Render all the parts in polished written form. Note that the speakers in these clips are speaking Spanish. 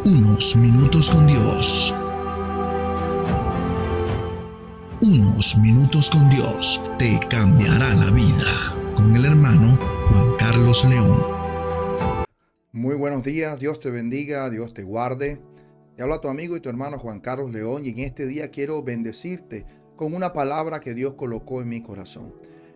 Unos minutos con Dios. Unos minutos con Dios te cambiará la vida. Con el hermano Juan Carlos León. Muy buenos días, Dios te bendiga, Dios te guarde. Te habla tu amigo y tu hermano Juan Carlos León y en este día quiero bendecirte con una palabra que Dios colocó en mi corazón.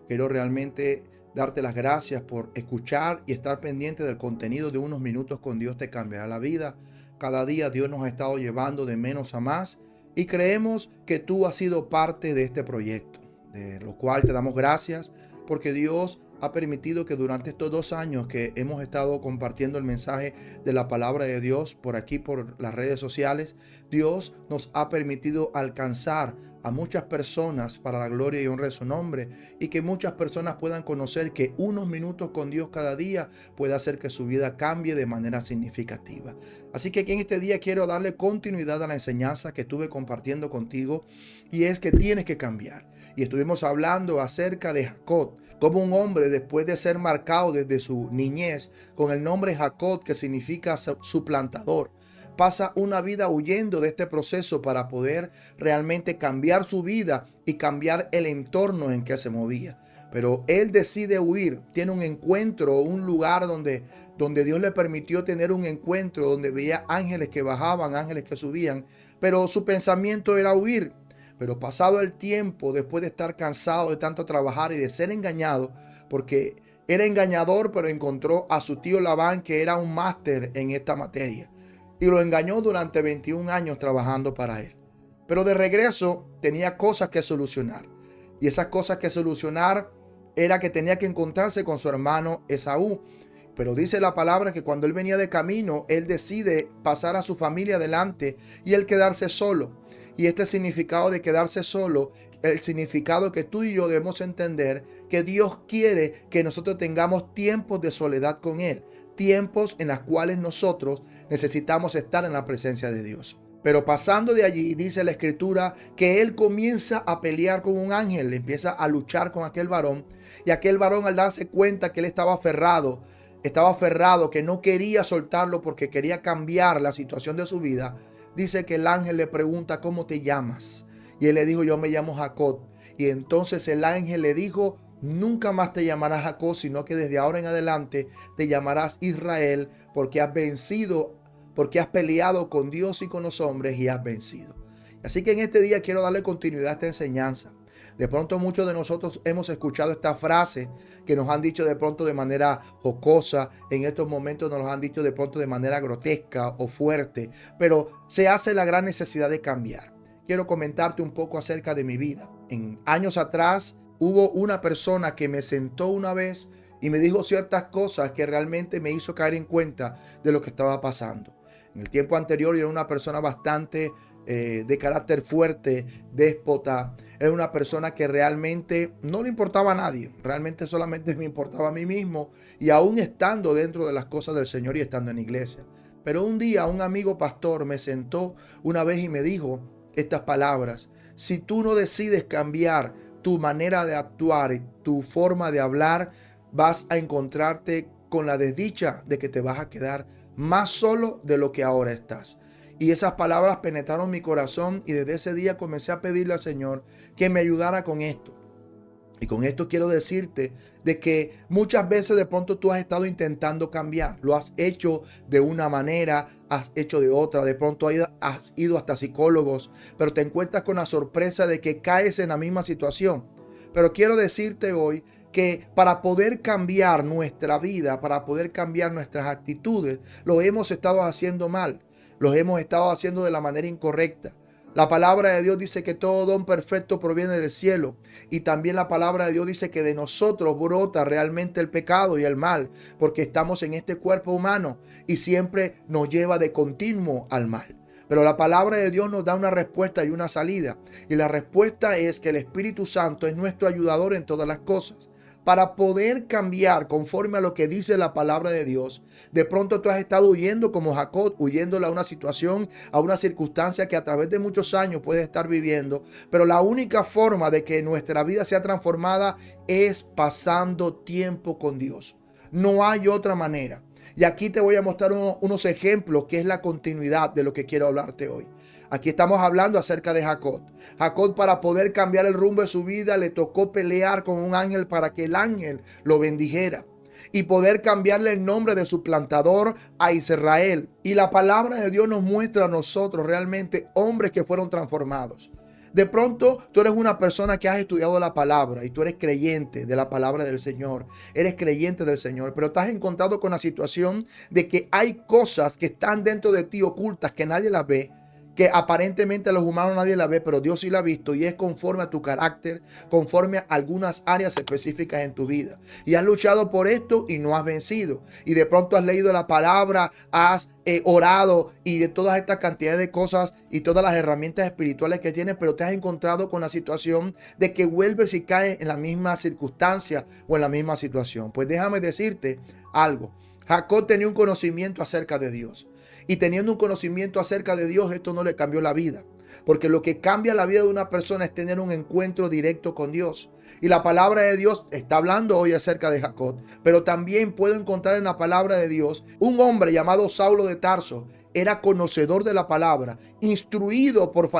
Quiero realmente darte las gracias por escuchar y estar pendiente del contenido de Unos minutos con Dios te cambiará la vida. Cada día Dios nos ha estado llevando de menos a más y creemos que tú has sido parte de este proyecto, de lo cual te damos gracias porque Dios ha permitido que durante estos 2 años que hemos estado compartiendo el mensaje de la palabra de Dios por aquí, por las redes sociales, Dios nos ha permitido alcanzar a muchas personas para la gloria y honra de su nombre, y que muchas personas puedan conocer que unos minutos con Dios cada día puede hacer que su vida cambie de manera significativa. Así que aquí en este día quiero darle continuidad a la enseñanza que estuve compartiendo contigo, y es que tienes que cambiar. Y estuvimos hablando acerca de Jacob, como un hombre, después de ser marcado desde su niñez con el nombre Jacob, que significa suplantador, pasa una vida huyendo de este proceso para poder realmente cambiar su vida y cambiar el entorno en que se movía. Pero él decide huir, tiene un encuentro, un lugar donde Dios le permitió tener un encuentro, donde veía ángeles que bajaban, ángeles que subían, pero su pensamiento era huir. Pero pasado el tiempo, después de estar cansado de tanto trabajar y de ser engañado, porque era engañador, pero encontró a su tío Labán, que era un máster en esta materia, y lo engañó durante 21 años trabajando para él. Pero de regreso tenía cosas que solucionar, y esas cosas que solucionar era que tenía que encontrarse con su hermano Esaú. Pero dice la palabra que cuando él venía de camino, él decide pasar a su familia adelante y él quedarse solo. Y este significado de quedarse solo, el significado que tú y yo debemos entender, que Dios quiere que nosotros tengamos tiempos de soledad con Él, tiempos en los cuales nosotros necesitamos estar en la presencia de Dios. Pero pasando de allí, dice la escritura que él comienza a pelear con un ángel, empieza a luchar con aquel varón, y aquel varón, al darse cuenta que él estaba aferrado, que no quería soltarlo porque quería cambiar la situación de su vida, dice que el ángel le pregunta: ¿cómo te llamas? Y él le dijo: yo me llamo Jacob. Y entonces el ángel le dijo: nunca más te llamarás Jacob, sino que desde ahora en adelante te llamarás Israel, porque has vencido, porque has peleado con Dios y con los hombres y has vencido. Así que en este día quiero darle continuidad a esta enseñanza. De pronto muchos de nosotros hemos escuchado esta frase que nos han dicho de pronto de manera jocosa, en estos momentos nos lo han dicho de pronto de manera grotesca o fuerte, pero se hace la gran necesidad de cambiar. Quiero comentarte un poco acerca de mi vida. En años atrás hubo una persona que me sentó una vez y me dijo ciertas cosas que realmente me hizo caer en cuenta de lo que estaba pasando. En el tiempo anterior yo era una persona bastante de carácter fuerte, déspota. Era una persona que realmente no le importaba a nadie, realmente solamente me importaba a mí mismo, y aún estando dentro de las cosas del Señor y estando en la iglesia. Pero un día un amigo pastor me sentó una vez y me dijo estas palabras: si tú no decides cambiar tu manera de actuar y tu forma de hablar, vas a encontrarte con la desdicha de que te vas a quedar más solo de lo que ahora estás. Y esas palabras penetraron mi corazón, y desde ese día comencé a pedirle al Señor que me ayudara con esto. Y con esto quiero decirte de que muchas veces de pronto tú has estado intentando cambiar. Lo has hecho de una manera, has hecho de otra. De pronto has ido hasta psicólogos, pero te encuentras con la sorpresa de que caes en la misma situación. Pero quiero decirte hoy que para poder cambiar nuestra vida, para poder cambiar nuestras actitudes, lo hemos estado haciendo mal. Los hemos estado haciendo de la manera incorrecta. La palabra de Dios dice que todo don perfecto proviene del cielo, y también la palabra de Dios dice que de nosotros brota realmente el pecado y el mal, porque estamos en este cuerpo humano y siempre nos lleva de continuo al mal. Pero la palabra de Dios nos da una respuesta y una salida, y la respuesta es que el Espíritu Santo es nuestro ayudador en todas las cosas. Para poder cambiar conforme a lo que dice la palabra de Dios. De pronto tú has estado huyendo como Jacob, huyéndole a una situación, a una circunstancia que a través de muchos años puedes estar viviendo. Pero la única forma de que nuestra vida sea transformada es pasando tiempo con Dios. No hay otra manera. Y aquí te voy a mostrar unos ejemplos que es la continuidad de lo que quiero hablarte hoy. Aquí estamos hablando acerca de Jacob. Jacob, para poder cambiar el rumbo de su vida, le tocó pelear con un ángel para que el ángel lo bendijera y poder cambiarle el nombre de su plantador a Israel. Y la palabra de Dios nos muestra a nosotros realmente hombres que fueron transformados. De pronto tú eres una persona que has estudiado la palabra y tú eres creyente de la palabra del Señor, eres creyente del Señor, pero te has encontrado con la situación de que hay cosas que están dentro de ti ocultas que nadie las ve, que aparentemente los humanos nadie la ve, pero Dios sí la ha visto, y es conforme a tu carácter, conforme a algunas áreas específicas en tu vida. Y has luchado por esto y no has vencido. Y de pronto has leído la palabra, has orado y de todas estas cantidades de cosas y todas las herramientas espirituales que tienes, pero te has encontrado con la situación de que vuelves y caes en la misma circunstancia o en la misma situación. Pues déjame decirte algo. Jacob tenía un conocimiento acerca de Dios. Y teniendo un conocimiento acerca de Dios, esto no le cambió la vida. Porque lo que cambia la vida de una persona es tener un encuentro directo con Dios. Y la palabra de Dios está hablando hoy acerca de Jacob. Pero también puedo encontrar en la palabra de Dios un hombre llamado Saulo de Tarso. Era conocedor de la palabra, instruido por el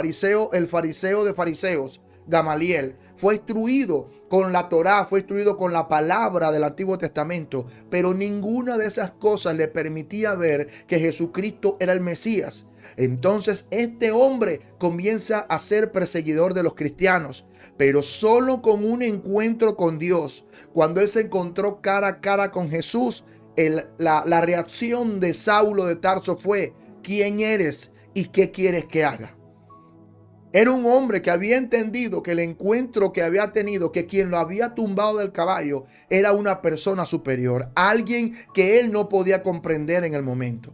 fariseo de fariseos, Gamaliel. Fue instruido con la Torá, fue instruido con la palabra del Antiguo Testamento, pero ninguna de esas cosas le permitía ver que Jesucristo era el Mesías. Entonces este hombre comienza a ser perseguidor de los cristianos, pero solo con un encuentro con Dios. Cuando él se encontró cara a cara con Jesús, la reacción de Saulo de Tarso fue: ¿quién eres y qué quieres que haga? Era un hombre que había entendido que el encuentro que había tenido, que quien lo había tumbado del caballo era una persona superior, alguien que él no podía comprender en el momento.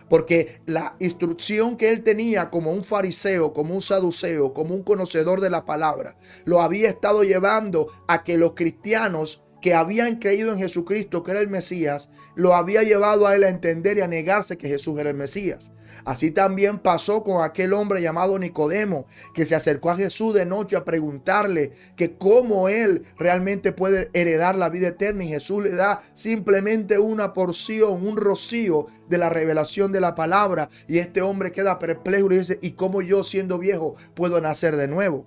Porque la instrucción que él tenía como un fariseo, como un saduceo, como un conocedor de la palabra, lo había estado llevando a que los cristianos que habían creído en Jesucristo, que era el Mesías, lo había llevado a él a entender y a negarse que Jesús era el Mesías. Así también pasó con aquel hombre llamado Nicodemo, que se acercó a Jesús de noche a preguntarle que cómo él realmente puede heredar la vida eterna, y Jesús le da simplemente una porción, un rocío de la revelación de la palabra, y este hombre queda perplejo y dice: ¿y cómo yo, siendo viejo, puedo nacer de nuevo?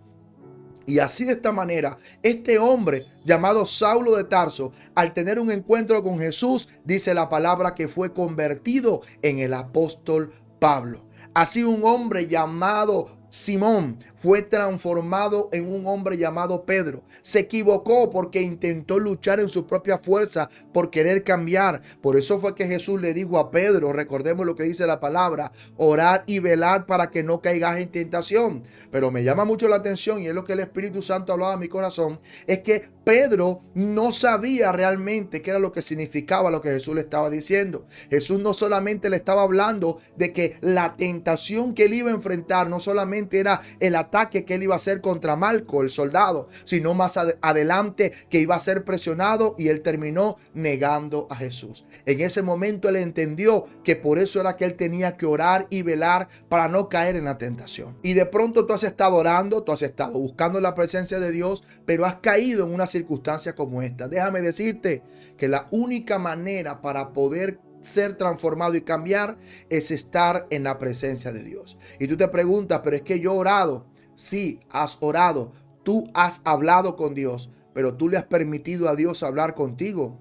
Y así, de esta manera, este hombre llamado Saulo de Tarso, al tener un encuentro con Jesús, dice la palabra que fue convertido en el apóstol Pablo. Así un hombre llamado Simón fue transformado en un hombre llamado Pedro. Se equivocó porque intentó luchar en su propia fuerza por querer cambiar. Por eso fue que Jesús le dijo a Pedro, recordemos lo que dice la palabra: orad y velad para que no caigas en tentación. Pero me llama mucho la atención, y es lo que el Espíritu Santo hablaba a mi corazón, es que Pedro no sabía realmente qué era lo que significaba lo que Jesús le estaba diciendo. Jesús no solamente le estaba hablando de que la tentación que él iba a enfrentar no solamente era el ataque que él iba a hacer contra Malco, el soldado, sino más adelante que iba a ser presionado, y él terminó negando a Jesús. En ese momento él entendió que por eso era que él tenía que orar y velar para no caer en la tentación. Y de pronto tú has estado orando, tú has estado buscando la presencia de Dios, pero has caído en una circunstancia como esta. Déjame decirte que la única manera para poder ser transformado y cambiar es estar en la presencia de Dios. Y tú te preguntas: pero es que yo he orado. Sí, has orado, tú has hablado con Dios, pero tú le has permitido a Dios hablar contigo.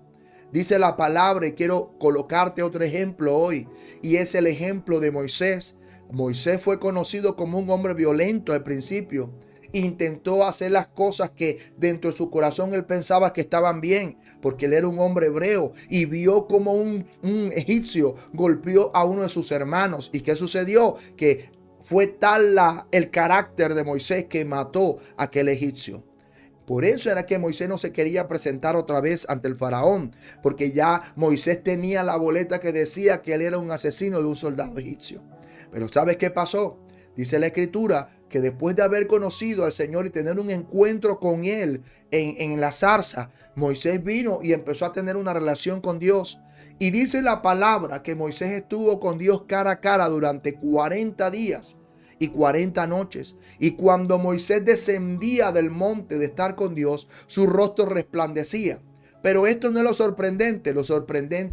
Dice la palabra, y quiero colocarte otro ejemplo hoy, y es el ejemplo de Moisés. Moisés fue conocido como un hombre violento al principio. Intentó hacer las cosas que dentro de su corazón él pensaba que estaban bien, porque él era un hombre hebreo, y vio como un egipcio golpeó a uno de sus hermanos. ¿Y qué sucedió? Que fue tal el carácter de Moisés que mató a aquel egipcio. Por eso era que Moisés no se quería presentar otra vez ante el faraón, porque ya Moisés tenía la boleta que decía que él era un asesino de un soldado egipcio. Pero ¿sabes qué pasó? Dice la Escritura que después de haber conocido al Señor y tener un encuentro con Él en la zarza, Moisés vino y empezó a tener una relación con Dios. Y dice la palabra que Moisés estuvo con Dios cara a cara durante 40 días y 40 noches. Y cuando Moisés descendía del monte de estar con Dios, su rostro resplandecía. Pero esto no es lo sorprendente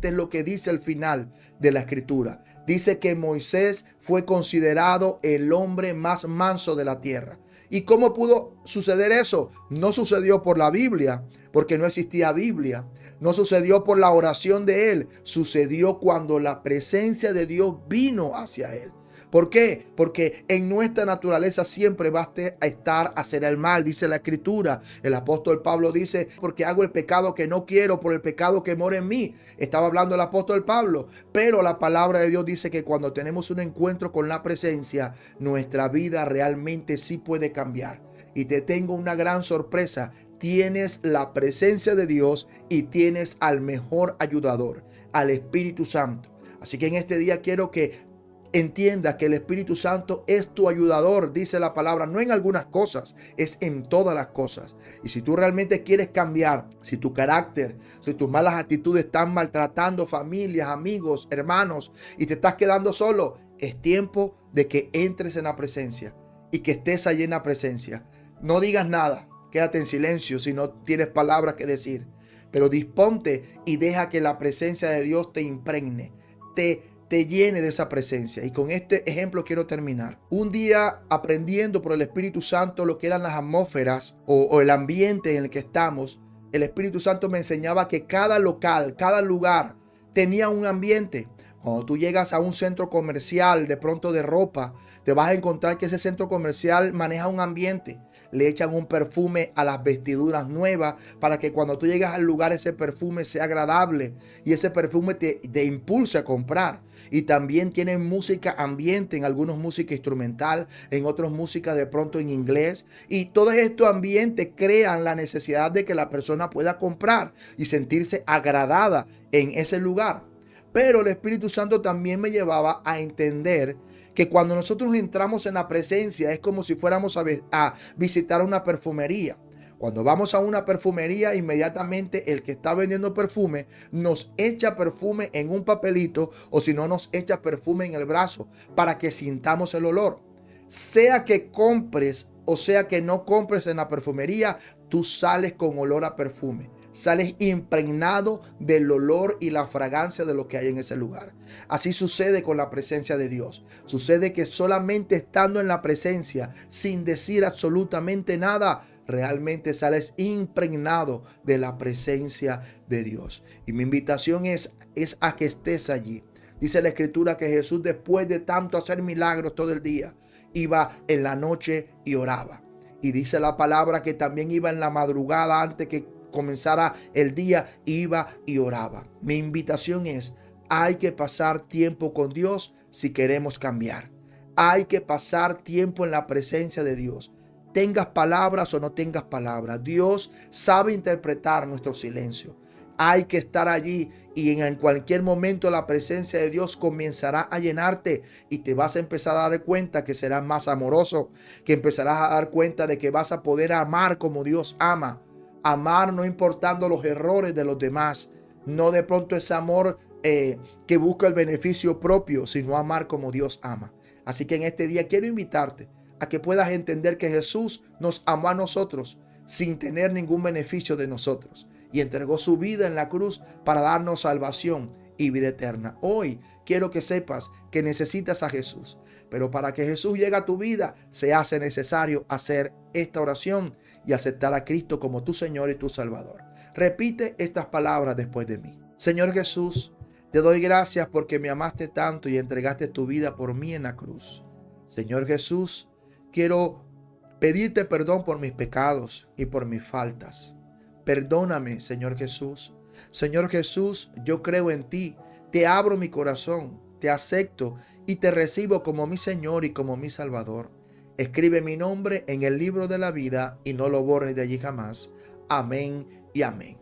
es lo que dice el final de la escritura. Dice que Moisés fue considerado el hombre más manso de la tierra. ¿Y cómo pudo suceder eso? No sucedió por la Biblia, porque no existía Biblia. No sucedió por la oración de él. Sucedió cuando la presencia de Dios vino hacia él. ¿Por qué? Porque en nuestra naturaleza siempre va a estar hacer el mal, dice la escritura. El apóstol Pablo dice, porque hago el pecado que no quiero por el pecado que mora en mí. Estaba hablando el apóstol Pablo, pero la palabra de Dios dice que cuando tenemos un encuentro con la presencia, nuestra vida realmente sí puede cambiar. Y te tengo una gran sorpresa. Tienes la presencia de Dios y tienes al mejor ayudador, al Espíritu Santo. Así que en este día quiero que entienda que el Espíritu Santo es tu ayudador, dice la palabra, no en algunas cosas, es en todas las cosas. Y si tú realmente quieres cambiar, si tu carácter, si tus malas actitudes están maltratando familias, amigos, hermanos y te estás quedando solo, es tiempo de que entres en la presencia y que estés allí en la presencia. No digas nada, quédate en silencio si no tienes palabras que decir, pero disponte y deja que la presencia de Dios te impregne, te llene de esa presencia. Y con este ejemplo quiero terminar. Un día aprendiendo por el Espíritu Santo lo que eran las atmósferas o el ambiente en el que estamos, el Espíritu Santo me enseñaba que cada local, cada lugar tenía un ambiente. Cuando tú llegas a un centro comercial de pronto de ropa, te vas a encontrar que ese centro comercial maneja un ambiente. Le echan un perfume a las vestiduras nuevas para que cuando tú llegas al lugar ese perfume sea agradable y ese perfume te impulse a comprar. Y también tienen música ambiente, en algunos música instrumental, en otros música de pronto en inglés. Y todos estos ambientes crean la necesidad de que la persona pueda comprar y sentirse agradada en ese lugar. Pero el Espíritu Santo también me llevaba a entender que cuando nosotros entramos en la presencia es como si fuéramos a visitar una perfumería. Cuando vamos a una perfumería, inmediatamente el que está vendiendo perfume nos echa perfume en un papelito o si no nos echa perfume en el brazo para que sintamos el olor. Sea que compres o sea que no compres en la perfumería, tú sales con olor a perfume. Sales impregnado del olor y la fragancia de lo que hay en ese lugar. Así sucede con la presencia de Dios. Sucede que solamente estando en la presencia, sin decir absolutamente nada, realmente sales impregnado de la presencia de Dios. Y mi invitación es a que estés allí. Dice la Escritura que Jesús, después de tanto hacer milagros todo el día, iba en la noche y oraba. Y dice la palabra que también iba en la madrugada antes que comenzara el día, iba y oraba. Mi invitación es, hay que pasar tiempo con Dios si queremos cambiar. Hay que pasar tiempo en la presencia de Dios. Tengas palabras o no tengas palabras, Dios sabe interpretar nuestro silencio. Hay que estar allí y en cualquier momento la presencia de Dios comenzará a llenarte y te vas a empezar a dar cuenta que serás más amoroso, que empezarás a dar cuenta de que vas a poder amar como Dios ama. Amar no importando los errores de los demás, no de pronto ese amor que busca el beneficio propio, sino amar como Dios ama. Así que en este día quiero invitarte a que puedas entender que Jesús nos amó a nosotros sin tener ningún beneficio de nosotros y entregó su vida en la cruz para darnos salvación y vida eterna. Hoy quiero que sepas que necesitas a Jesús, pero para que Jesús llegue a tu vida se hace necesario hacer esta oración y aceptar a Cristo como tu Señor y tu Salvador. Repite estas palabras después de mí. Señor Jesús, te doy gracias porque me amaste tanto y entregaste tu vida por mí en la cruz. Señor Jesús, quiero pedirte perdón por mis pecados y por mis faltas. Perdóname, Señor Jesús. Señor Jesús, yo creo en ti, te abro mi corazón, te acepto y te recibo como mi Señor y como mi Salvador. Escribe mi nombre en el libro de la vida y no lo borres de allí jamás. Amén y amén.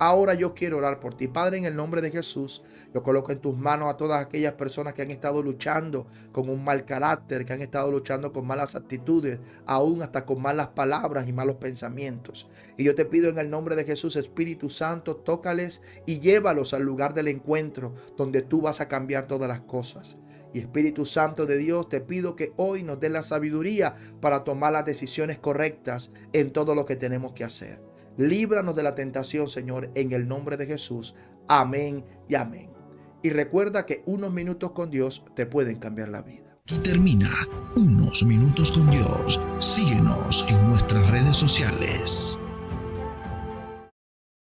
Ahora yo quiero orar por ti. Padre, en el nombre de Jesús, yo coloco en tus manos a todas aquellas personas que han estado luchando con un mal carácter, que han estado luchando con malas actitudes, aún hasta con malas palabras y malos pensamientos. Y yo te pido en el nombre de Jesús, Espíritu Santo, tócales y llévalos al lugar del encuentro donde tú vas a cambiar todas las cosas. Y Espíritu Santo de Dios, te pido que hoy nos dé la sabiduría para tomar las decisiones correctas en todo lo que tenemos que hacer. Líbranos de la tentación, Señor, en el nombre de Jesús. Amén y amén. Y recuerda que unos minutos con Dios te pueden cambiar la vida. Aquí termina Unos Minutos con Dios. Síguenos en nuestras redes sociales.